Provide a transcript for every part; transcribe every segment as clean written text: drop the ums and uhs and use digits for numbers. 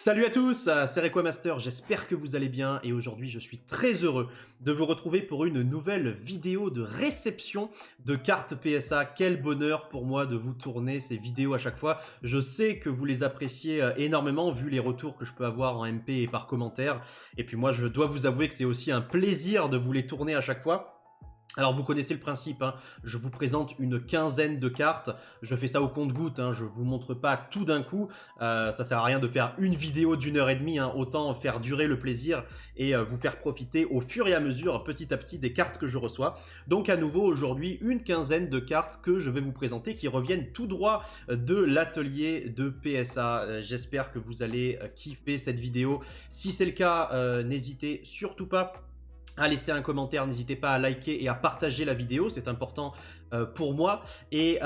Salut à tous, c'est Requamaster, j'espère que vous allez bien et aujourd'hui je suis très heureux de vous retrouver pour une nouvelle vidéo de réception de cartes PSA. Quel bonheur pour moi de vous tourner ces vidéos à chaque fois. Je sais que vous les appréciez énormément vu les retours que je peux avoir en MP et par commentaire. Et puis moi je dois vous avouer que c'est aussi un plaisir de vous les tourner à chaque fois. Alors vous connaissez le principe, hein. Je vous présente une quinzaine de cartes, je fais ça au compte-gouttes, hein. Je vous montre pas tout d'un coup, ça sert à rien de faire une vidéo d'1 h 30, hein. Autant faire durer le plaisir et vous faire profiter au fur et à mesure, petit à petit, des cartes que je reçois. Donc à nouveau aujourd'hui, une quinzaine de cartes que je vais vous présenter qui reviennent tout droit de l'atelier de PSA. J'espère que vous allez kiffer cette vidéo. Si c'est le cas, n'hésitez surtout pas à laisser un commentaire, n'hésitez pas à liker et à partager la vidéo, c'est important pour moi. Et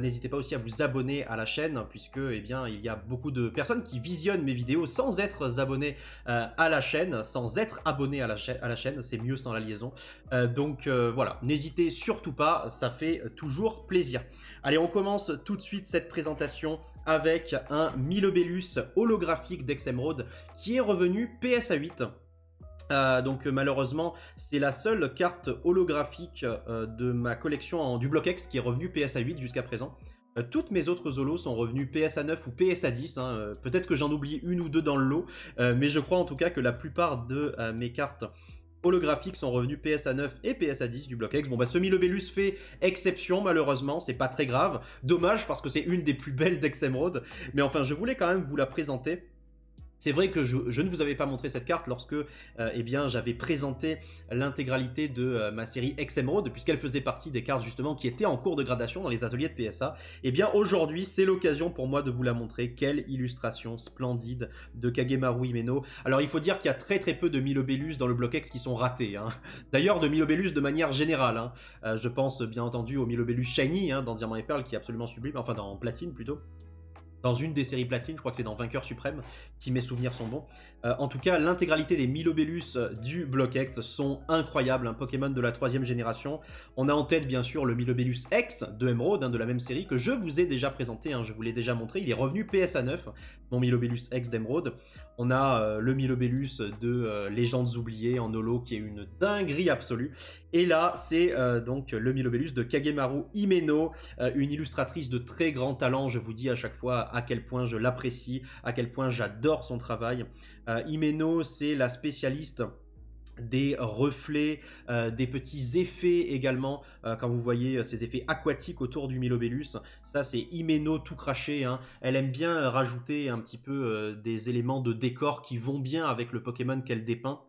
n'hésitez pas aussi à vous abonner à la chaîne, puisque eh bien, il y a beaucoup de personnes qui visionnent mes vidéos sans être abonnés à la chaîne, sans être abonnés à la chaîne, c'est mieux sans la liaison. Donc voilà, n'hésitez surtout pas, ça fait toujours plaisir. Allez, on commence tout de suite cette présentation avec un Milobellus holographique d'Exemeraude qui est revenu PSA 8. Donc malheureusement c'est la seule carte holographique de ma collection du Block X qui est revenue PSA 8 jusqu'à présent. Toutes mes autres holos sont revenus PSA 9 ou PSA 10, hein. Peut-être que j'en oublie une ou deux dans le lot, mais je crois en tout cas que la plupart de mes cartes holographiques sont revenus PSA 9 et PSA 10 du Block X. Bon bah ce Milobellus fait exception malheureusement, c'est pas très grave, dommage parce que c'est une des plus belles d'Exemeraude, mais enfin je voulais quand même vous la présenter. C'est vrai que je ne vous avais pas montré cette carte lorsque eh bien, j'avais présenté l'intégralité de ma série Exemeraude, puisqu'elle faisait partie des cartes justement qui étaient en cours de gradation dans les ateliers de PSA. Et bien aujourd'hui, c'est l'occasion pour moi de vous la montrer. Quelle illustration splendide de Kagemaru Himeno. Alors il faut dire qu'il y a très peu de Milobellus dans le Block X qui sont ratés, hein. D'ailleurs de Milobellus de manière générale, hein. Je pense bien entendu au Milobellus Shiny, hein, dans Diamant et Perle, qui est absolument sublime, enfin dans Platine plutôt. Dans une des séries platine, je crois que c'est dans Vainqueur Suprême, si mes souvenirs sont bons. En tout cas, l'intégralité des Milobellus du Block X sont incroyables, un Pokémon de la 3ème génération. On a en tête bien sûr le Milobellus X de Emeraude, hein, de la même série, que je vous ai déjà présenté, hein, je vous l'ai déjà montré, il est revenu PSA 9, mon Milobellus X d'Emeraude. On a le Milobellus de Légendes Oubliées en holo, qui est une dinguerie absolue. Et là, c'est donc le Milobellus de Kagemaru Himeno, une illustratrice de très grand talent, je vous dis à chaque fois à quel point je l'apprécie, à quel point j'adore son travail. Himeno, c'est la spécialiste des reflets, des petits effets également, quand vous voyez ces effets aquatiques autour du Milobellus, ça c'est Himeno tout craché, hein. Elle aime bien rajouter un petit peu des éléments de décor qui vont bien avec le Pokémon qu'elle dépeint.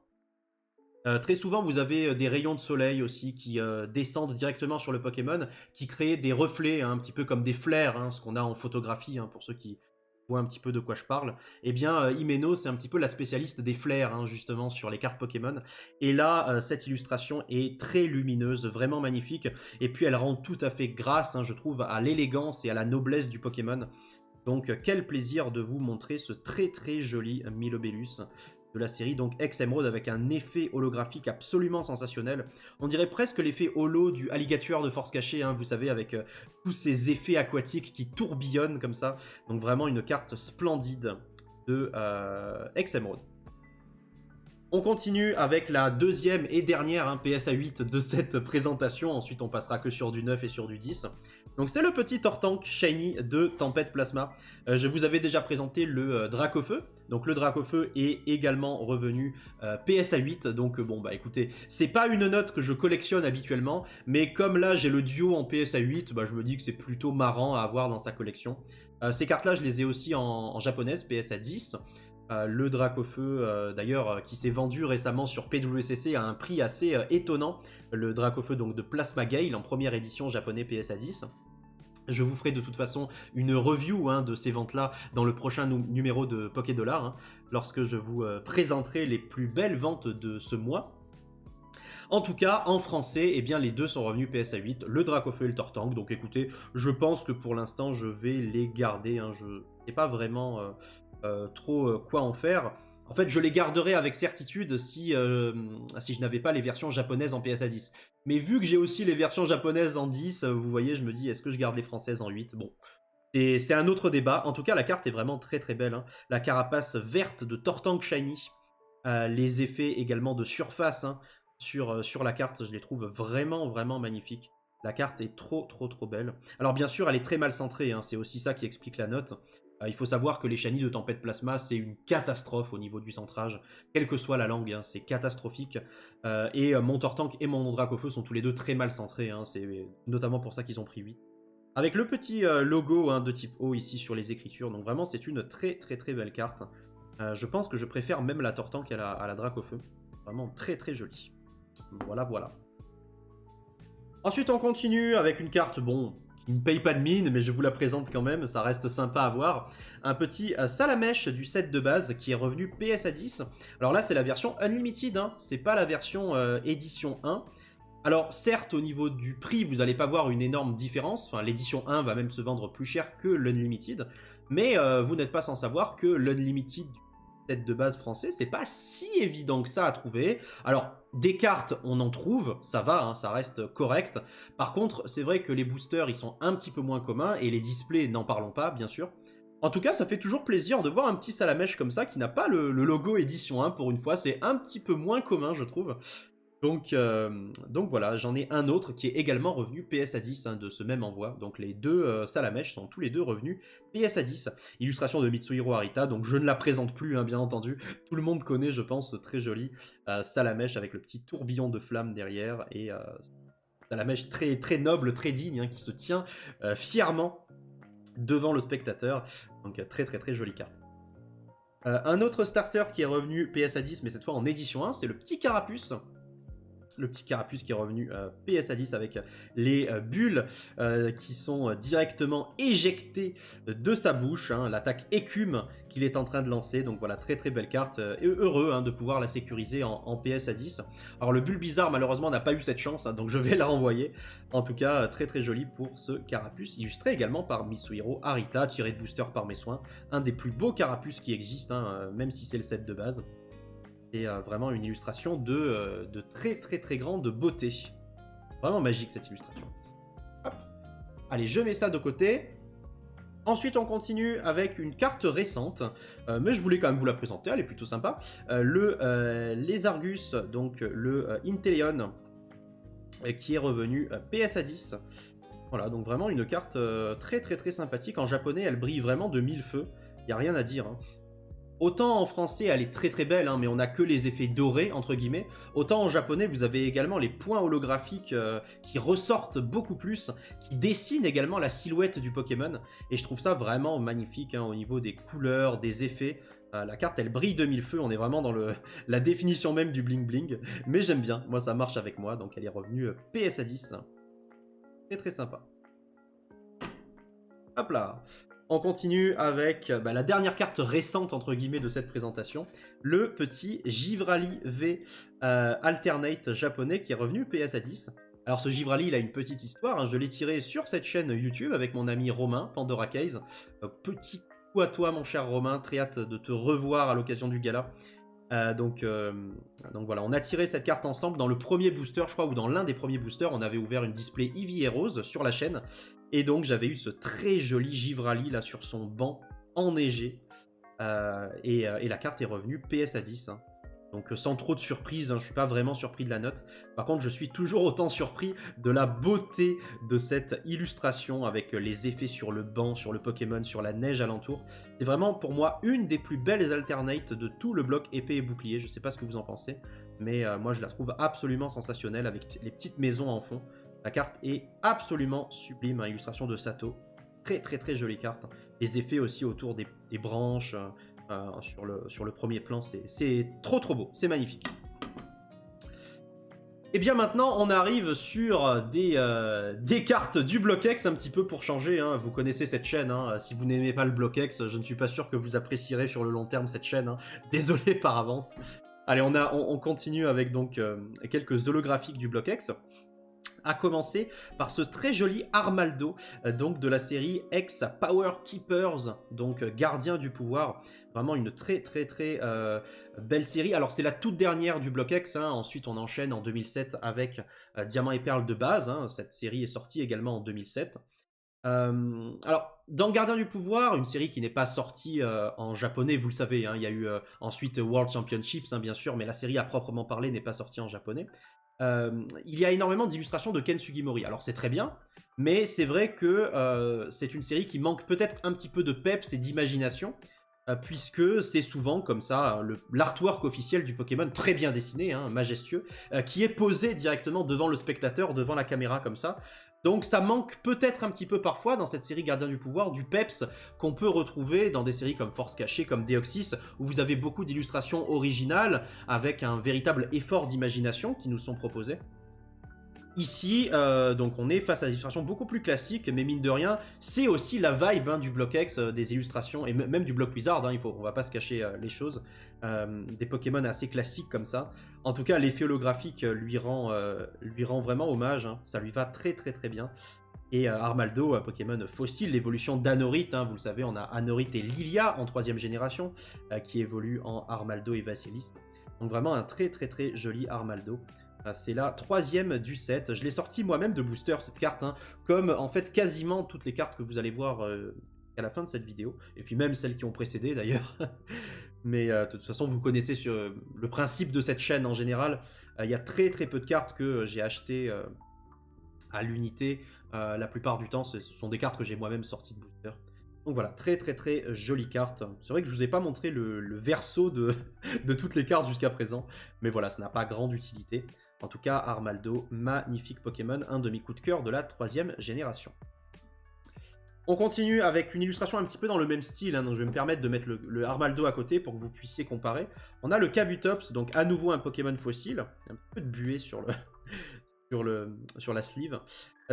Très souvent, vous avez des rayons de soleil aussi qui descendent directement sur le Pokémon, qui créent des reflets, hein, un petit peu comme des flares, hein, ce qu'on a en photographie, hein, pour ceux qui voient un petit peu de quoi je parle. Eh bien, Himeno, c'est un petit peu la spécialiste des flares, hein, justement, sur les cartes Pokémon. Et là, cette illustration est très lumineuse, vraiment magnifique. Et puis, elle rend tout à fait grâce, hein, je trouve, à l'élégance et à la noblesse du Pokémon. Donc, quel plaisir de vous montrer ce très joli Milobellus de la série, donc Exemeraude, avec un effet holographique absolument sensationnel. On dirait presque l'effet holo du alligator de Force Cachée, hein, vous savez, avec tous ces effets aquatiques qui tourbillonnent comme ça. Donc vraiment une carte splendide de Exemeraude. On continue avec la deuxième et dernière, hein, PSA 8 de cette présentation. Ensuite, on passera que sur du 9 et sur du 10. Donc, c'est le petit Tortank Shiny de Tempête Plasma. Je vous avais déjà présenté le Dracofeu. Donc, le Dracofeu est également revenu PSA 8. Donc, bon, bah écoutez, c'est pas une note que je collectionne habituellement. Mais comme là, j'ai le duo en PSA 8, bah, je me dis que c'est plutôt marrant à avoir dans sa collection. Ces cartes-là, je les ai aussi en japonaise, PSA 10. Le Dracofeu d'ailleurs qui s'est vendu récemment sur PWCC à un prix assez étonnant, le Dracofeu donc de Plasma Gale en première édition japonais PSA 10. Je vous ferai de toute façon une review, hein, de ces ventes-là dans le prochain numéro de Pokédollar, hein, lorsque je vous présenterai les plus belles ventes de ce mois. En tout cas, en français, eh bien, les deux sont revenus PSA 8, le Dracofeu et le Tortank. Donc écoutez, je pense que pour l'instant, je vais les garder, hein. Je ne sais pas vraiment trop quoi en faire. En fait, je les garderai avec certitude si je n'avais pas les versions japonaises en PSA 10. Mais vu que j'ai aussi les versions japonaises en 10, vous voyez, je me dis, est-ce que je garde les françaises en 8? Bon, C'est un autre débat. En tout cas, la carte est vraiment très très belle, hein. La carapace verte de Tortank Shiny, les effets également de surface, hein, sur la carte, je les trouve vraiment vraiment magnifiques. La carte est trop trop trop belle. Alors bien sûr, elle est très mal centrée, hein, c'est aussi ça qui explique la note. Il faut savoir que les shiny de Tempête Plasma, c'est une catastrophe au niveau du centrage, quelle que soit la langue, hein, c'est catastrophique. Mon Tortank et mon Dracofeu sont tous les deux très mal centrés, hein, c'est notamment pour ça qu'ils ont pris 8. Avec le petit logo, hein, de type O ici sur les écritures, donc vraiment c'est une très très très belle carte. Je pense que je préfère même la Tortank à la Dracofeu. Vraiment très très jolie. Voilà, voilà. Ensuite, on continue avec une carte, bon, qui ne paye pas de mine, mais je vous la présente quand même, ça reste sympa à voir. Un petit Salamèche du set de base qui est revenu PS à 10. Alors là, c'est la version Unlimited, hein, c'est pas la version édition 1. Alors certes, au niveau du prix, vous n'allez pas voir une énorme différence. Enfin, l'édition 1 va même se vendre plus cher que l'Unlimited. Mais vous n'êtes pas sans savoir que l'Unlimited du set de base français, c'est pas si évident que ça à trouver. Alors, des cartes, on en trouve, ça va, hein, ça reste correct. Par contre, c'est vrai que les boosters, ils sont un petit peu moins communs, et les displays, n'en parlons pas, bien sûr. En tout cas, ça fait toujours plaisir de voir un petit Salamèche comme ça, qui n'a pas le logo édition 1 pour une fois. C'est un petit peu moins commun, je trouve. Donc voilà, j'en ai un autre qui est également revenu PS à 10, hein, de ce même envoi. Donc les deux Salamèche sont tous les deux revenus PS à 10. Illustration de Mitsuhiro Arita, donc je ne la présente plus, hein, bien entendu. Tout le monde connaît, je pense, très joli Salamèche avec le petit tourbillon de flammes derrière. Et Salamèche très, très noble, très digne, hein, qui se tient fièrement devant le spectateur. Donc très très très jolie carte. Un autre starter qui est revenu PS à 10, mais cette fois en édition 1, c'est le petit Carapuce. Le petit Carapuce qui est revenu PS à 10 avec les bulles qui sont directement éjectées de sa bouche, hein, l'attaque écume qu'il est en train de lancer. Donc voilà, très très belle carte, et heureux, hein, de pouvoir la sécuriser en PS à 10. Alors le bulle bizarre malheureusement n'a pas eu cette chance, hein, donc je vais la renvoyer. En tout cas, très très joli pour ce Carapuce, illustré également par Mitsuhiro Arita, tiré de booster par mes soins. Un des plus beaux Carapuces qui existent, hein, même si c'est le set de base. C'est vraiment une illustration de très très très grande beauté. Vraiment magique cette illustration. Hop. Allez, je mets ça de côté. Ensuite, on continue avec une carte récente, mais je voulais quand même vous la présenter, elle est plutôt sympa. Les Argus, donc le Inteleon, qui est revenu PS à 10. Voilà, donc vraiment une carte très très très sympathique. En japonais, elle brille vraiment de mille feux, il n'y a rien à dire, hein. Autant en français, elle est très très belle, hein, mais on n'a que les effets dorés, entre guillemets. Autant en japonais, vous avez également les points holographiques qui ressortent beaucoup plus, qui dessinent également la silhouette du Pokémon. Et je trouve ça vraiment magnifique, hein, au niveau des couleurs, des effets. La carte, elle brille de mille feux, on est vraiment dans la définition même du bling bling. Mais j'aime bien, moi ça marche avec moi, donc elle est revenue PS à 10. C'est très sympa. Hop là. On continue avec la dernière carte récente entre guillemets de cette présentation, le petit Givrali V Alternate japonais qui est revenu PS à 10. Alors ce Givrali, il a une petite histoire, hein, je l'ai tiré sur cette chaîne YouTube avec mon ami Romain, Pandora Case. Petit coup à toi mon cher Romain, très hâte de te revoir à l'occasion du gala. Donc voilà, on a tiré cette carte ensemble dans le premier booster, je crois, ou dans l'un des premiers boosters, on avait ouvert une display Eevee et Rose sur la chaîne. Et donc j'avais eu ce très joli Givrali là sur son banc enneigé. Et la carte est revenue PS à 10. Hein. Donc sans trop de surprise, hein, je ne suis pas vraiment surpris de la note. Par contre, je suis toujours autant surpris de la beauté de cette illustration avec les effets sur le banc, sur le Pokémon, sur la neige alentour. C'est vraiment pour moi une des plus belles alternates de tout le bloc épée et bouclier. Je ne sais pas ce que vous en pensez, mais moi je la trouve absolument sensationnelle avec les petites maisons en fond. La carte est absolument sublime, hein, illustration de Sato. Très très très jolie carte. Les effets aussi autour des branches... sur le premier plan, c'est trop trop beau, c'est magnifique. Et bien maintenant, on arrive sur des cartes du Block-X, un petit peu pour changer, hein. Vous connaissez cette chaîne, hein. Si vous n'aimez pas le Block-X, je ne suis pas sûr que vous apprécierez sur le long terme cette chaîne, hein. Désolé par avance. Allez, on continue avec donc quelques holographiques du Block-X. À commencer par ce très joli Armaldo, donc de la série X Power Keepers, donc gardien du pouvoir. Vraiment une très très très belle série. Alors c'est la toute dernière du Block X, hein. Ensuite on enchaîne en 2007 avec Diamant et Perle de base, hein. Cette série est sortie également en 2007. Alors, dans Gardien du Pouvoir, une série qui n'est pas sortie en japonais, vous le savez, hein, il y a eu ensuite World Championships, hein, bien sûr, mais la série à proprement parler n'est pas sortie en japonais. Il y a énormément d'illustrations de Ken Sugimori. Alors c'est très bien, mais c'est vrai que c'est une série qui manque peut-être un petit peu de peps et d'imagination, puisque c'est souvent comme ça l'artwork officiel du Pokémon, très bien dessiné, hein, majestueux, qui est posé directement devant le spectateur, devant la caméra comme ça. Donc ça manque peut-être un petit peu parfois dans cette série Gardien du Pouvoir du peps qu'on peut retrouver dans des séries comme Force Cachée, comme Deoxys, où vous avez beaucoup d'illustrations originales avec un véritable effort d'imagination qui nous sont proposés. Ici, donc on est face à des illustrations beaucoup plus classiques, mais mine de rien, c'est aussi la vibe hein, du bloc X, des illustrations, et même du bloc Wizard, hein, on va pas se cacher les choses, des Pokémon assez classiques comme ça. En tout cas, l'effet holographique lui rend vraiment hommage, hein, ça lui va très très très bien. Et Armaldo, Pokémon fossile, l'évolution d'Anorith, hein, vous le savez, on a Anorith et Lilia en 3ème génération, qui évoluent en Armaldo et Vasilis. Donc vraiment un très très très joli Armaldo. C'est la 3ème du set. Je l'ai sorti moi-même de booster cette carte, hein, comme en fait quasiment toutes les cartes que vous allez voir à la fin de cette vidéo, et puis même celles qui ont précédé d'ailleurs. Mais de toute façon, vous connaissez sur, le principe de cette chaîne en général. Il y a très très peu de cartes que j'ai achetées à l'unité. La plupart du temps, ce sont des cartes que j'ai moi-même sorties de booster. Donc voilà, très très très jolie carte. C'est vrai que je vous ai pas montré le verso de toutes les cartes jusqu'à présent, mais voilà, ça n'a pas grande utilité. En tout cas, Armaldo, magnifique Pokémon, un de mes coups de cœur de la 3ème génération. On continue avec une illustration un petit peu dans le même style, hein, donc je vais me permettre de mettre le Armaldo à côté pour que vous puissiez comparer. On a le Kabutops, donc à nouveau un Pokémon fossile, un peu de buée sur la sleeve.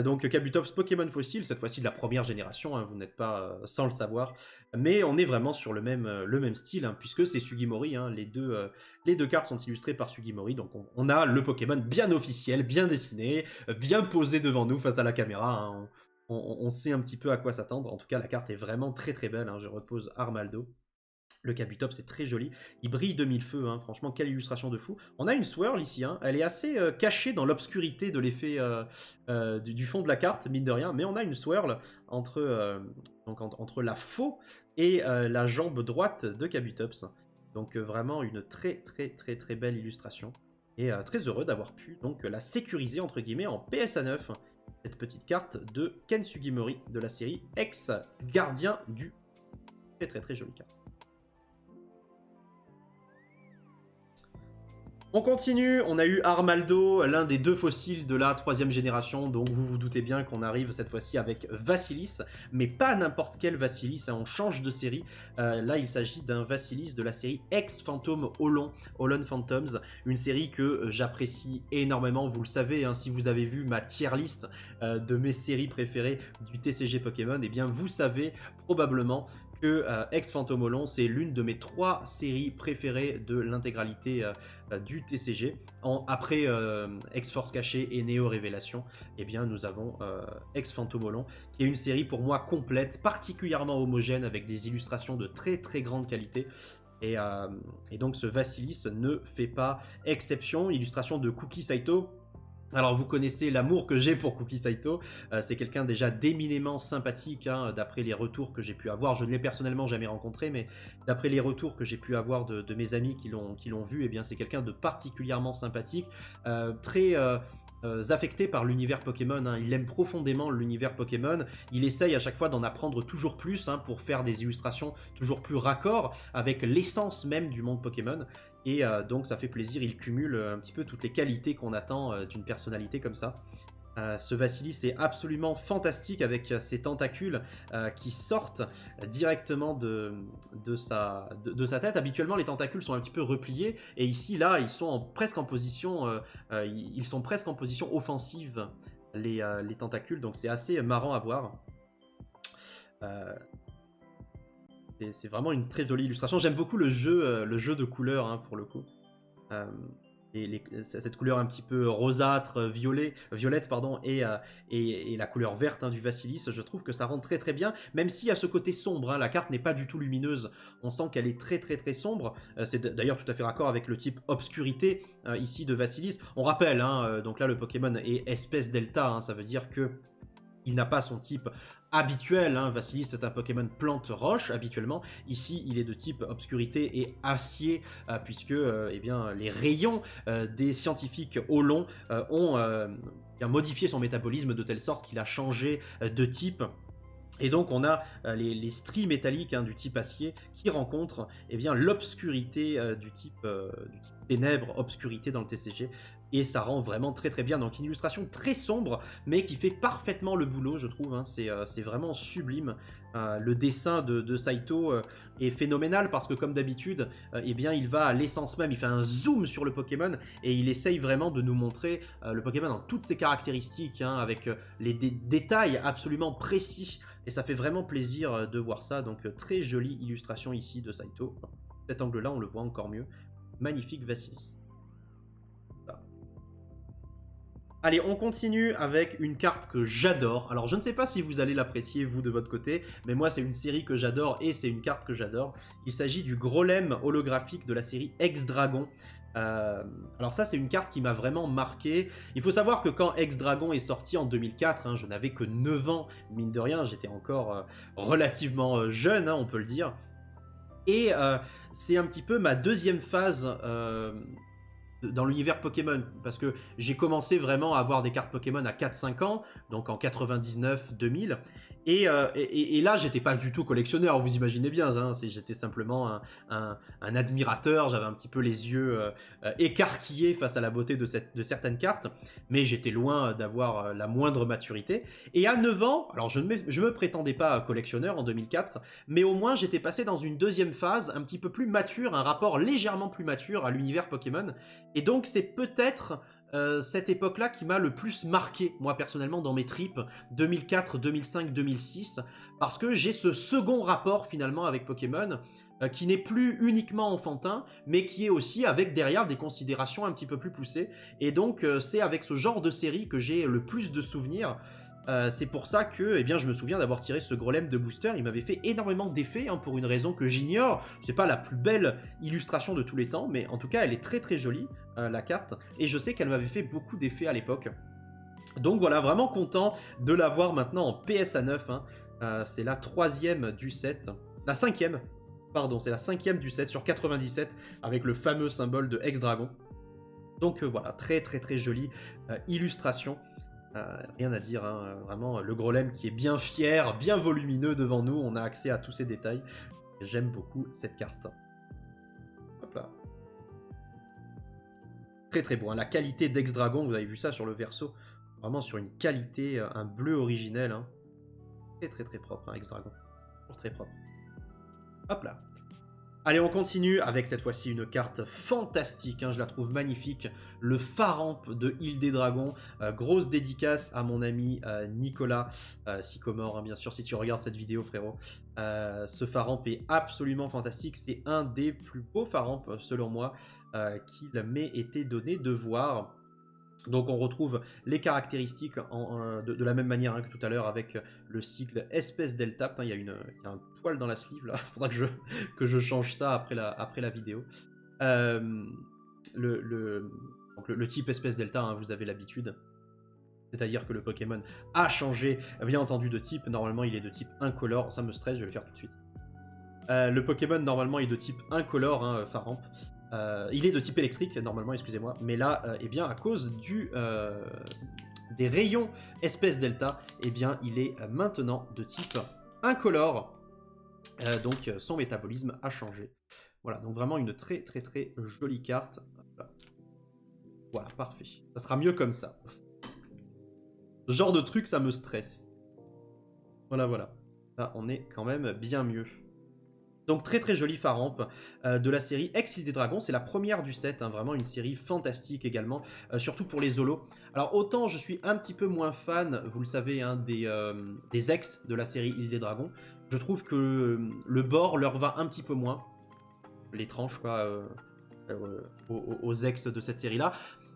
Donc Kabutops Pokémon fossile, cette fois-ci de la 1ère génération, hein, vous n'êtes pas sans le savoir, mais on est vraiment sur le même style, hein, puisque c'est Sugimori, hein, les deux cartes sont illustrées par Sugimori, donc on a le Pokémon bien officiel, bien dessiné, bien posé devant nous face à la caméra, hein, on sait un petit peu à quoi s'attendre. En tout cas la carte est vraiment très très belle, hein, je repose Armaldo. Le Kabutops c'est très joli, il brille de mille feux, hein. Franchement quelle illustration de fou. On a une swirl ici, hein. Elle est assez cachée dans l'obscurité de l'effet du fond de la carte, mine de rien, mais on a une swirl entre la faux et la jambe droite de Kabutops. Donc vraiment une très très très très belle illustration, et très heureux d'avoir pu donc la sécuriser entre guillemets en PSA 9, cette petite carte de Ken Sugimori de la série Ex Gardien du... Très très très jolie carte. On continue, on a eu Armaldo, l'un des 2 fossiles de la 3ème génération, donc vous vous doutez bien qu'on arrive cette fois-ci avec Vasilis, mais pas n'importe quel Vasilis, hein, on change de série. Là il s'agit d'un Vasilis de la série Ex-Phantom Holon Phantoms, une série que j'apprécie énormément, vous le savez, hein, si vous avez vu ma tier list de mes séries préférées du TCG Pokémon, et eh bien vous savez probablement que Ex-Phantom Holon, c'est l'une de mes 3 séries préférées de l'intégralité du TCG. Après Ex-Force Cachée et Néo Révélation, eh bien nous avons Ex-Phantom Holon, qui est une série pour moi complète, particulièrement homogène, avec des illustrations de très très grande qualité. Et donc ce Vasilis ne fait pas exception. Illustration de Kuki Saito. Alors vous connaissez l'amour que j'ai pour Kuki Saito, c'est quelqu'un déjà d'éminemment sympathique, hein, d'après les retours que j'ai pu avoir. Je ne l'ai personnellement jamais rencontré, mais d'après les retours que j'ai pu avoir de mes amis qui l'ont vu, eh bien c'est quelqu'un de particulièrement sympathique, très affecté par l'univers Pokémon, hein. Il aime profondément l'univers Pokémon, il essaye à chaque fois d'en apprendre toujours plus, hein, pour faire des illustrations toujours plus raccords avec l'essence même du monde Pokémon. Et donc ça fait plaisir, il cumule un petit peu toutes les qualités qu'on attend d'une personnalité comme ça. Ce Vasilis est absolument fantastique avec ses tentacules qui sortent directement de sa tête. Habituellement les tentacules sont un petit peu repliés, et ici là ils sont presque en position offensive, les tentacules, donc c'est assez marrant à voir. C'est vraiment une très jolie illustration. J'aime beaucoup le jeu de couleurs, hein, pour le coup. Cette couleur un petit peu rosâtre, violette, pardon, et la couleur verte, hein, du Vasilis, je trouve que ça rend très très bien, même s'il y a ce côté sombre, hein, la carte n'est pas du tout lumineuse, on sent qu'elle est très très très sombre. C'est d'ailleurs tout à fait raccord avec le type obscurité ici de Vasilis. On rappelle, hein, donc là le Pokémon est espèce delta, hein, ça veut dire que Il n'a pas son type habituel, hein. Vassilis c'est un Pokémon plante-roche habituellement. Ici, il est de type obscurité et acier, puisque eh bien, les rayons des scientifiques Olon ont bien modifié son métabolisme de telle sorte qu'il a changé de type. Et donc on a les stries métalliques, hein, du type acier qui rencontrent eh bien l'obscurité du type ténèbres, obscurité dans le TCG. Et ça rend vraiment très très bien. Donc une illustration très sombre, mais qui fait parfaitement le boulot, je trouve, hein. C'est vraiment sublime. Le dessin de Saito est phénoménal parce que comme d'habitude, eh bien, il va à l'essence même, il fait un zoom sur le Pokémon et il essaye vraiment de nous montrer le Pokémon dans toutes ses caractéristiques, hein, avec les détails absolument précis. Et ça fait vraiment plaisir de voir ça. Donc très jolie illustration ici de Saito. Cet angle-là, on le voit encore mieux. Magnifique Vassilis. Allez, on continue avec une carte que j'adore. Alors, je ne sais pas si vous allez l'apprécier, vous, de votre côté, mais moi, c'est une série que j'adore et c'est une carte que j'adore. Il s'agit du Grolem holographique de la série Ex-Dragon. Alors ça, c'est une carte qui m'a vraiment marqué. Il faut savoir que quand Ex-Dragon est sorti en 2004, hein, je n'avais que 9 ans, mine de rien, j'étais encore relativement jeune, hein, on peut le dire. Et c'est un petit peu ma deuxième phase dans l'univers Pokémon, parce que j'ai commencé vraiment à avoir des cartes Pokémon à 4-5 ans, donc en 99-2000, et là j'étais pas du tout collectionneur, vous imaginez bien, hein, j'étais simplement un admirateur, j'avais un petit peu les yeux écarquillés face à la beauté de certaines cartes, mais j'étais loin d'avoir la moindre maturité, et à 9 ans, alors je me prétendais pas collectionneur en 2004, mais au moins j'étais passé dans une deuxième phase, un petit peu plus mature, un rapport légèrement plus mature à l'univers Pokémon, et donc c'est peut-être cette époque-là qui m'a le plus marqué, moi personnellement, dans mes tripes 2004, 2005, 2006, parce que j'ai ce second rapport finalement avec Pokémon, qui n'est plus uniquement enfantin, mais qui est aussi avec derrière des considérations un petit peu plus poussées, et donc c'est avec ce genre de série que j'ai le plus de souvenirs. C'est pour ça que eh bien, je me souviens d'avoir tiré ce Grolem de booster, il m'avait fait énormément d'effets, hein, pour une raison que j'ignore. C'est pas la plus belle illustration de tous les temps, mais en tout cas elle est très très jolie, la carte, et je sais qu'elle m'avait fait beaucoup d'effets à l'époque. Donc voilà, vraiment content de l'avoir maintenant en PSA 9, hein. C'est la troisième du set, la cinquième, pardon, c'est la cinquième du set sur 97, avec le fameux symbole de Ex-Dragon. Donc voilà, très très très jolie illustration. Rien à dire, hein, vraiment le Grolem qui est bien fier, bien volumineux devant nous, on a accès à tous ces détails. J'aime beaucoup cette carte. Hop là. Très très beau, hein. La qualité d'Ex-Dragon, vous avez vu ça sur le verso, vraiment sur une qualité, un bleu originel, hein. Très très très propre, hein, Ex-Dragon. Très propre. Hop là. Allez, on continue avec cette fois-ci une carte fantastique, hein, je la trouve magnifique, le Pharamp de Île des Dragons. Grosse dédicace à mon ami Nicolas Sycomore, hein, bien sûr, si tu regardes cette vidéo, frérot. Ce Pharamp est absolument fantastique, c'est un des plus beaux Pharamp, selon moi, qu'il m'ait été donné de voir. Donc on retrouve les caractéristiques de la même manière, hein, que tout à l'heure avec le sigle espèce delta. Putain, il y a un poil dans la sleeve là, faudra que je change ça après la vidéo. Le type espèce delta, hein, vous avez l'habitude. C'est-à-dire que le Pokémon a changé, bien entendu, de type. Normalement il est de type incolore, ça me stresse, je vais le faire tout de suite. Le Pokémon normalement est de type incolore, hein, Pharamp. Il est de type électrique, normalement, excusez-moi. Mais là, eh bien, à cause des rayons espèce delta, eh bien, il est maintenant de type incolore. Donc, son métabolisme a changé. Voilà, donc vraiment une très, très, très jolie carte. Voilà, parfait. Ça sera mieux comme ça. Ce genre de truc, ça me stresse. Voilà, voilà. Là, on est quand même bien mieux. Donc très très joli Pharamp de la série Ex-Île des Dragons, c'est la première du set, hein, vraiment une série fantastique également, surtout pour les Zolos. Alors autant je suis un petit peu moins fan, vous le savez, hein, des ex de la série Île des Dragons, je trouve que le bord leur va un petit peu moins, les tranches quoi, aux ex de cette série-là.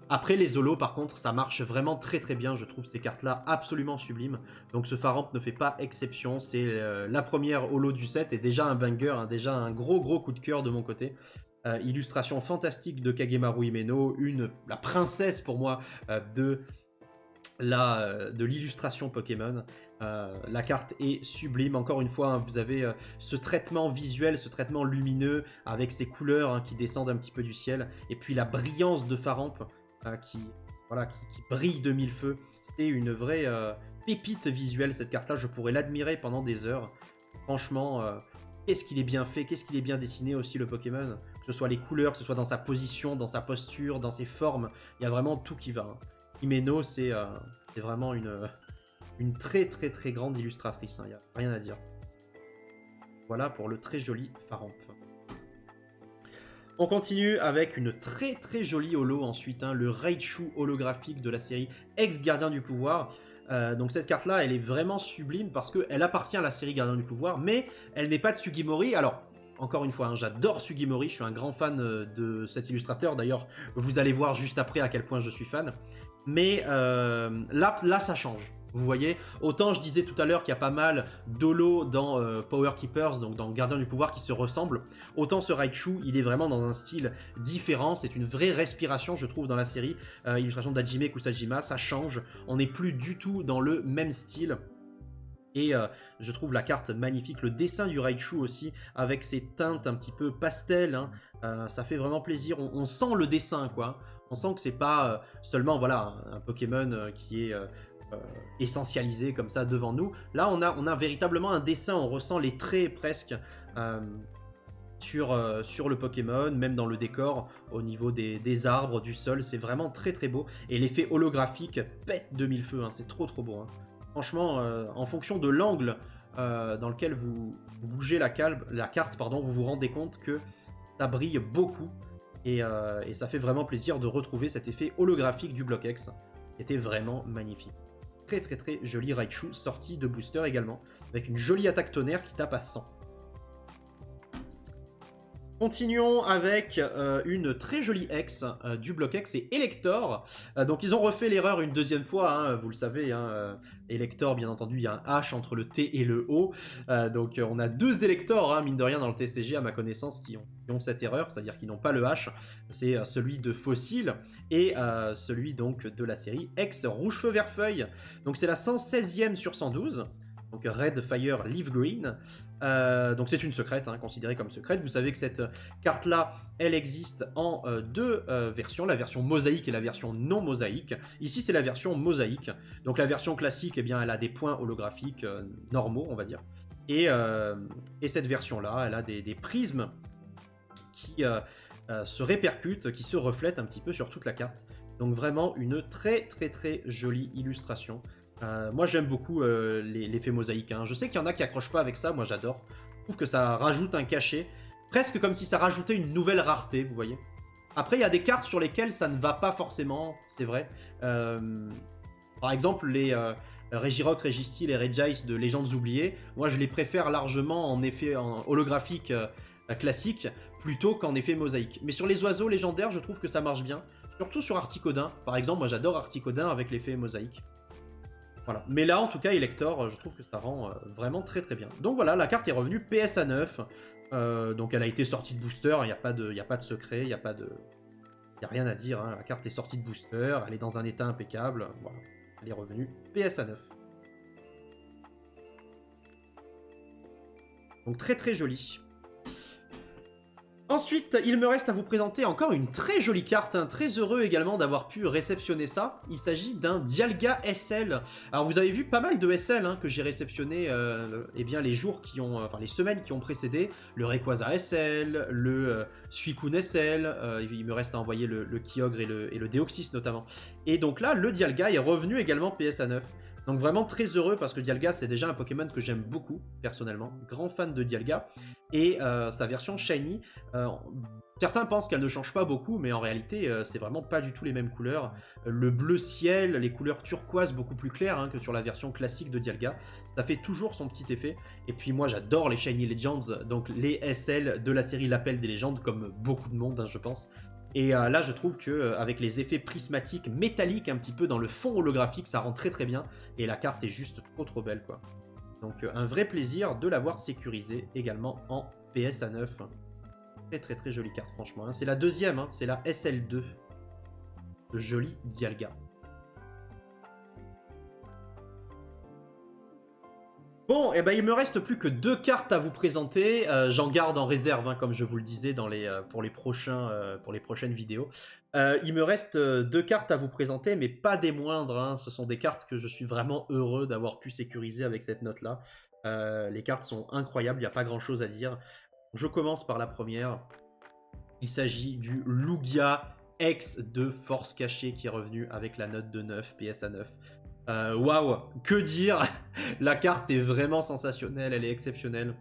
Après les Zolos par contre ça marche vraiment très très bien, je trouve ces cartes là absolument sublimes, donc ce Pharamp ne fait pas exception, c'est la première holo du set et déjà un banger, hein, déjà un gros coup de cœur de mon côté. Illustration fantastique de Kagemaru Himeno, la princesse pour moi de l'illustration Pokémon. La carte est sublime. Encore une fois, hein, vous avez ce traitement visuel, ce traitement lumineux avec ces couleurs hein, qui descendent un petit peu du ciel. Et puis la brillance de Faramp qui, voilà, qui brille de mille feux. C'est une vraie pépite visuelle cette carte-là. Je pourrais l'admirer pendant des heures. Franchement, qu'est-ce qu'il est bien fait, qu'est-ce qu'il est bien dessiné aussi le Pokémon. Que ce soit les couleurs, que ce soit dans sa position, dans sa posture, dans ses formes. Il y a vraiment tout qui va. Hein. Himeno, c'est vraiment une très très très grande illustratrice, il n'y a rien à dire. Voilà pour le très joli Faramp. On continue avec une très très jolie holo ensuite, hein, le Raichu holographique de la série Ex-Gardien du Pouvoir. Donc cette carte-là, elle est vraiment sublime parce qu'elle appartient à la série Gardien du Pouvoir, mais elle n'est pas de Sugimori. Alors, encore une fois, hein, j'adore Sugimori, je suis un grand fan de cet illustrateur. D'ailleurs, vous allez voir juste après à quel point je suis fan. Mais là, ça change. Vous voyez, autant je disais tout à l'heure qu'il y a pas mal d'holo dans Power Keepers, donc dans Gardien du Pouvoir qui se ressemblent, autant ce Raichu, il est vraiment dans un style différent, c'est une vraie respiration je trouve dans la série, illustration d'Hajime Kusajima, ça change, on n'est plus du tout dans le même style. Et je trouve la carte magnifique, le dessin du Raichu aussi, avec ses teintes un petit peu pastel, hein, ça fait vraiment plaisir, on sent le dessin quoi, on sent que c'est pas seulement voilà, un Pokémon qui est essentialisé comme ça devant nous. Là, on a véritablement un dessin, on ressent les traits presque sur le Pokémon, même dans le décor, au niveau des arbres, du sol, c'est vraiment très très beau. Et l'effet holographique pète de mille feux, hein, c'est trop trop beau. Hein. Franchement, en fonction de l'angle dans lequel vous bougez la carte, pardon, vous vous rendez compte que ça brille beaucoup. Et ça fait vraiment plaisir de retrouver cet effet holographique du Block X, qui était vraiment magnifique. Très très très joli Raichu, sorti de booster également, avec une jolie attaque tonnerre qui tape à 100. Continuons avec une très jolie ex du Block X, c'est Elector. Donc ils ont refait l'erreur une deuxième fois, hein, vous le savez. Hein, Elector, bien entendu, il y a un H entre le T et le O. Donc on a deux Electors, hein, mine de rien, dans le TCG, à ma connaissance, qui ont cette erreur, c'est-à-dire qu'ils n'ont pas le H. C'est celui de Fossile et celui donc de la série X Rouge Feu Vert Feuille. Donc c'est la 116e sur 112. Donc Red Fire Leaf Green. Donc c'est une secrète, hein, considérée comme secrète. Vous savez que cette carte-là, elle existe en deux versions, la version mosaïque et la version non mosaïque. Ici, c'est la version mosaïque. Donc la version classique, eh bien, elle a des points holographiques normaux, on va dire. Et cette version-là, elle a des prismes qui se répercutent, qui se reflètent un petit peu sur toute la carte. Donc vraiment une très très très jolie illustration. Moi j'aime beaucoup l'effet mosaïque, hein. Je sais qu'il y en a qui accrochent pas avec ça, moi j'adore. Je trouve que ça rajoute un cachet, presque comme si ça rajoutait une nouvelle rareté, vous voyez. Après il y a des cartes sur lesquelles ça ne va pas forcément, c'est vrai. Par exemple les Regirock, Registeel et Regice de Légendes Oubliées, moi je les préfère largement en effet en holographique classique, plutôt qu'en effet mosaïque. Mais sur les oiseaux légendaires, je trouve que ça marche bien. Surtout sur Articodin, par exemple, moi j'adore Articodin avec l'effet mosaïque. Voilà. Mais là, en tout cas, Elector, je trouve que ça rend vraiment très très bien. Donc voilà, la carte est revenue PSA 9. Donc elle a été sortie de booster, il n'y a pas de secret, il n'y a rien à dire. Hein. La carte est sortie de booster, elle est dans un état impeccable. Voilà. Elle est revenue PSA 9. Donc très très jolie. Ensuite, il me reste à vous présenter encore une très jolie carte, hein, très heureux également d'avoir pu réceptionner ça. Il s'agit d'un Dialga SL. Alors vous avez vu pas mal de SL hein, que j'ai réceptionné eh bien, les jours qui ont, enfin les semaines qui ont précédé. Le Rayquaza SL, le Suicune SL, il me reste à envoyer le Kyogre et le Deoxys notamment. Et donc là, le Dialga est revenu également PSA 9. Donc vraiment très heureux parce que Dialga c'est déjà un Pokémon que j'aime beaucoup personnellement, grand fan de Dialga. Et sa version Shiny, certains pensent qu'elle ne change pas beaucoup, mais en réalité c'est vraiment pas du tout les mêmes couleurs. Le bleu ciel, les couleurs turquoise beaucoup plus claires hein, que sur la version classique de Dialga, ça fait toujours son petit effet. Et puis moi j'adore les Shiny Legends, donc les SL de la série L'Appel des légendes, comme beaucoup de monde hein, je pense. Et là, je trouve qu'avec les effets prismatiques, métalliques un petit peu dans le fond holographique, ça rend très très bien. Et la carte est juste trop trop belle, quoi. Donc un vrai plaisir de l'avoir sécurisée également en PSA 9. Très très très jolie carte, franchement. C'est la deuxième, hein, c'est la SL2 de joli Dialga. Bon, et ben il me reste plus que 2 cartes à vous présenter. J'en garde en réserve, hein, comme je vous le disais pour les prochaines vidéos. Il me reste 2 cartes à vous présenter, mais pas des moindres, hein. Ce sont des cartes que je suis vraiment heureux d'avoir pu sécuriser avec cette note-là. Les cartes sont incroyables, il n'y a pas grand-chose à dire. Je commence par la première. Il s'agit du Lugia X de Force Cachée qui est revenu avec la note de 9, PSA 9. Waouh, que dire. La carte est vraiment sensationnelle, elle est exceptionnelle.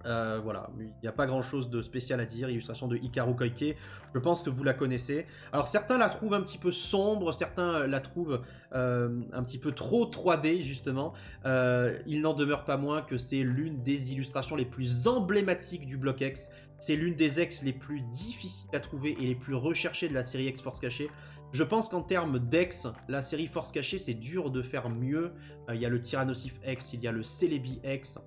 Voilà, il n'y a pas grand chose de spécial à dire. Illustration de Hikaru Koike, je pense que vous la connaissez. Alors certains la trouvent un petit peu sombre, certains la trouvent un petit peu trop 3D justement. Il n'en demeure pas moins que c'est l'une des illustrations les plus emblématiques du bloc X. C'est l'une des X les plus difficiles à trouver et les plus recherchées de la série X Force Cachée. Je pense qu'en termes d'X, la série Force Cachée, c'est dur de faire mieux. Il y a le Tyrannosif X, il y a le Celebi X,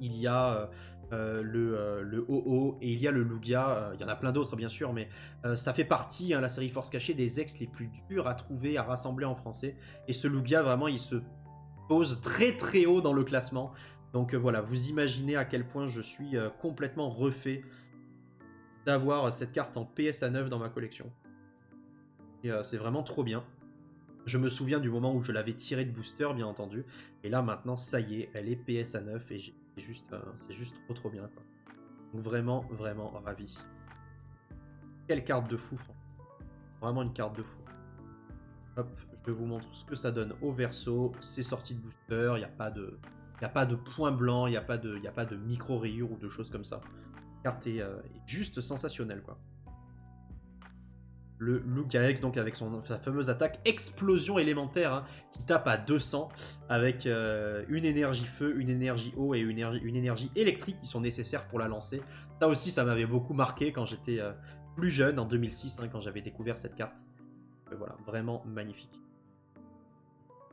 il y a le OO et il y a le Lugia. Il y en a plein d'autres bien sûr, mais ça fait partie, hein, la série Force Cachée, des X les plus durs à trouver, à rassembler en français. Et ce Lugia, vraiment, il se pose très très haut dans le classement. Donc voilà, vous imaginez à quel point je suis complètement refait d'avoir cette carte en PSA 9 dans ma collection. Et c'est vraiment trop bien. Je me souviens du moment où je l'avais tirée de booster, bien entendu. Et là, maintenant, ça y est, elle est PSA 9 et c'est juste trop bien, quoi. Donc vraiment, vraiment ravi. Quelle carte de fou, franchement. Vraiment une carte de fou. Hop, je vous montre ce que ça donne au verso. C'est sorti de booster, il n'y a pas de point blanc, il n'y a pas de micro-rayures ou de choses comme ça. La carte est juste sensationnelle, quoi. Le Lugia X, donc avec sa fameuse attaque explosion élémentaire, hein, qui tape à 200 avec une énergie feu, une énergie eau et une énergie électrique qui sont nécessaires pour la lancer. Ça aussi, ça m'avait beaucoup marqué quand j'étais plus jeune, en 2006, hein, quand j'avais découvert cette carte. Voilà, vraiment magnifique.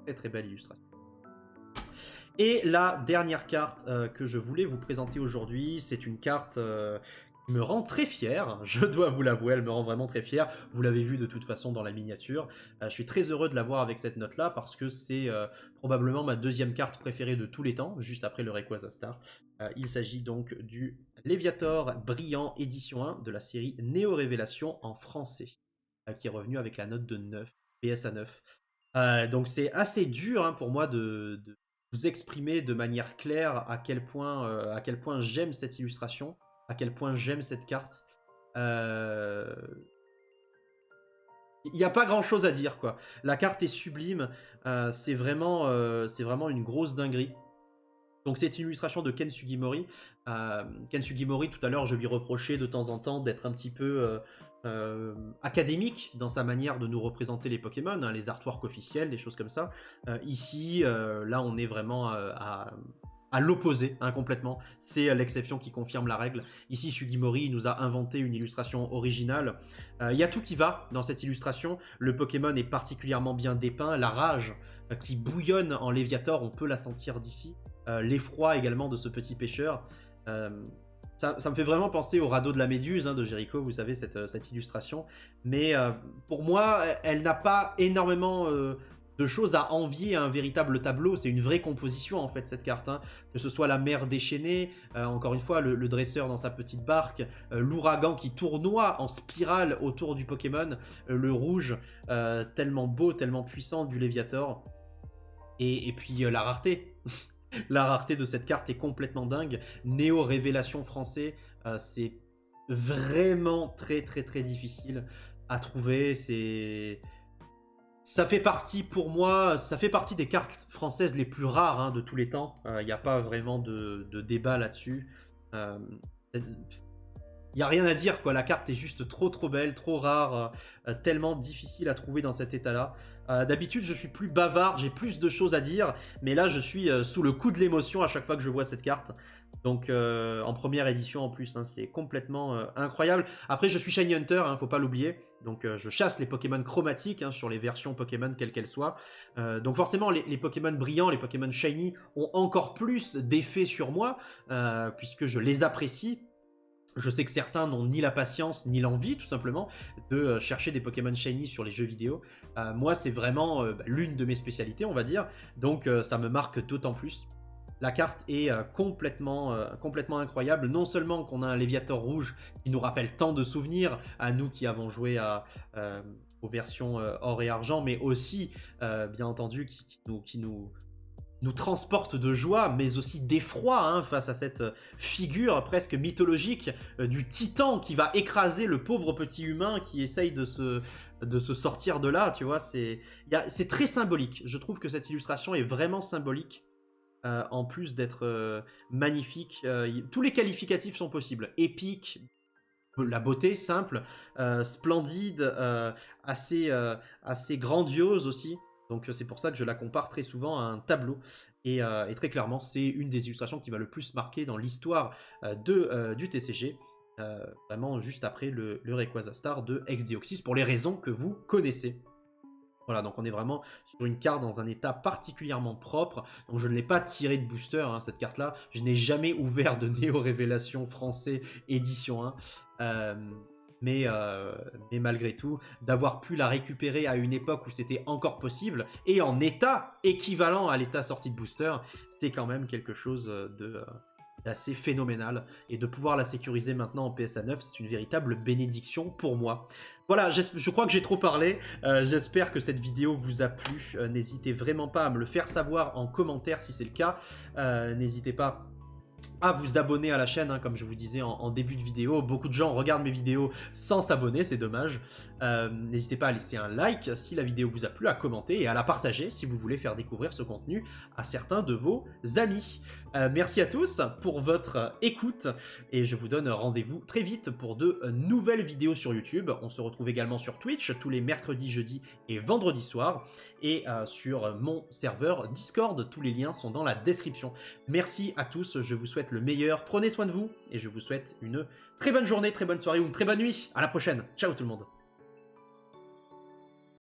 Très très belle illustration. Et la dernière carte que je voulais vous présenter aujourd'hui, c'est une carte me rend très fier, je dois vous l'avouer, elle me rend vraiment très fier. Vous l'avez vu de toute façon dans la miniature. Je suis très heureux de l'avoir avec cette note-là parce que c'est probablement ma deuxième carte préférée de tous les temps, juste après le Rayquaza Star. Il s'agit donc du Léviator Brillant édition 1 de la série Néo Révélation en français, qui est revenu avec la note de 9, PSA 9. Donc c'est assez dur, hein, pour moi de vous exprimer de manière claire à quel point j'aime cette illustration, à quel point j'aime cette carte. Il n'y a pas grand chose à dire, quoi. La carte est sublime, c'est vraiment une grosse dinguerie. Donc c'est une illustration de Ken Sugimori. Ken Sugimori, tout à l'heure, je lui reprochais de temps en temps d'être un petit peu académique dans sa manière de nous représenter les Pokémon, hein, les artworks officiels, des choses comme ça. Ici, là, on est vraiment à l'opposé, hein, complètement. C'est l'exception qui confirme la règle. Ici, Sugimori nous a inventé une illustration originale. Il y a tout qui va dans cette illustration. Le Pokémon est particulièrement bien dépeint. La rage qui bouillonne en Léviator, on peut la sentir d'ici. L'effroi également de ce petit pêcheur. Ça me fait vraiment penser au radeau de la Méduse, hein, de Jericho, vous savez, cette illustration. Mais pour moi, elle n'a pas énormément de choses à envier à un véritable tableau. C'est une vraie composition, en fait, cette carte, hein. Que ce soit la mer déchaînée, encore une fois, le dresseur dans sa petite barque, l'ouragan qui tournoie en spirale autour du Pokémon, le rouge tellement beau, tellement puissant du Léviator. Et puis la rareté. La rareté de cette carte est complètement dingue. Néo Révélation français, c'est vraiment très très très difficile à trouver. Ça fait partie, pour moi, ça fait partie des cartes françaises les plus rares, hein, de tous les temps. Il n'y a pas vraiment de débat là-dessus. Il n'y a rien à dire, quoi. La carte est juste trop trop belle, trop rare, tellement difficile à trouver dans cet état-là. D'habitude, je suis plus bavard, j'ai plus de choses à dire, mais là, je suis sous le coup de l'émotion à chaque fois que je vois cette carte. Donc, en première édition en plus, hein, c'est complètement incroyable. Après, je suis Shiny Hunter, hein, faut pas l'oublier. Donc, je chasse les Pokémon chromatiques, hein, sur les versions Pokémon quelles qu'elles soient. Donc, forcément, les Pokémon brillants, les Pokémon Shiny ont encore plus d'effet sur moi, puisque je les apprécie. Je sais que certains n'ont ni la patience ni l'envie, tout simplement, de chercher des Pokémon Shiny sur les jeux vidéo. Moi, c'est vraiment l'une de mes spécialités, on va dire. Donc, ça me marque d'autant plus. la carte est complètement incroyable. Non seulement qu'on a un Léviator rouge qui nous rappelle tant de souvenirs à nous qui avons joué aux versions or et argent, mais aussi, bien entendu, qui nous transporte de joie, mais aussi d'effroi face à cette figure presque mythologique du titan qui va écraser le pauvre petit humain qui essaye de se sortir de là, tu vois. C'est très symbolique. Je trouve que cette illustration est vraiment symbolique. En plus d'être magnifique, tous les qualificatifs sont possibles. Épique, la beauté simple, splendide, assez grandiose aussi. Donc c'est pour ça que je la compare très souvent à un tableau. Et très clairement, c'est une des illustrations qui m'a le plus marqué dans l'histoire du TCG. Vraiment juste après le Rayquaza Star de Exdeoxys, pour les raisons que vous connaissez. Voilà, donc on est vraiment sur une carte dans un état particulièrement propre. Donc je ne l'ai pas tirée de booster, cette carte-là. Je n'ai jamais ouvert de Néo Révélation français édition 1. Mais malgré tout, d'avoir pu la récupérer à une époque où c'était encore possible, et en état équivalent à l'état sorti de booster, c'était quand même quelque chose d'assez phénoménal. Et de pouvoir la sécuriser maintenant en PSA 9, c'est une véritable bénédiction pour moi. Voilà, je crois que j'ai trop parlé. J'espère que cette vidéo vous a plu. N'hésitez vraiment pas à me le faire savoir en commentaire si c'est le cas. N'hésitez pas à vous abonner à la chaîne, comme je vous disais en début de vidéo. Beaucoup de gens regardent mes vidéos sans s'abonner, c'est dommage. N'hésitez pas à laisser un like si la vidéo vous a plu, à commenter et à la partager si vous voulez faire découvrir ce contenu à certains de vos amis. Merci à tous pour votre écoute et je vous donne rendez-vous très vite pour de nouvelles vidéos sur YouTube. On se retrouve également sur Twitch tous les mercredis, jeudis et vendredis soirs, et sur mon serveur Discord. Tous les liens sont dans la description. Merci à tous, je vous souhaite le meilleur, prenez soin de vous et je vous souhaite une très bonne journée, très bonne soirée ou une très bonne nuit. À la prochaine, ciao tout le monde.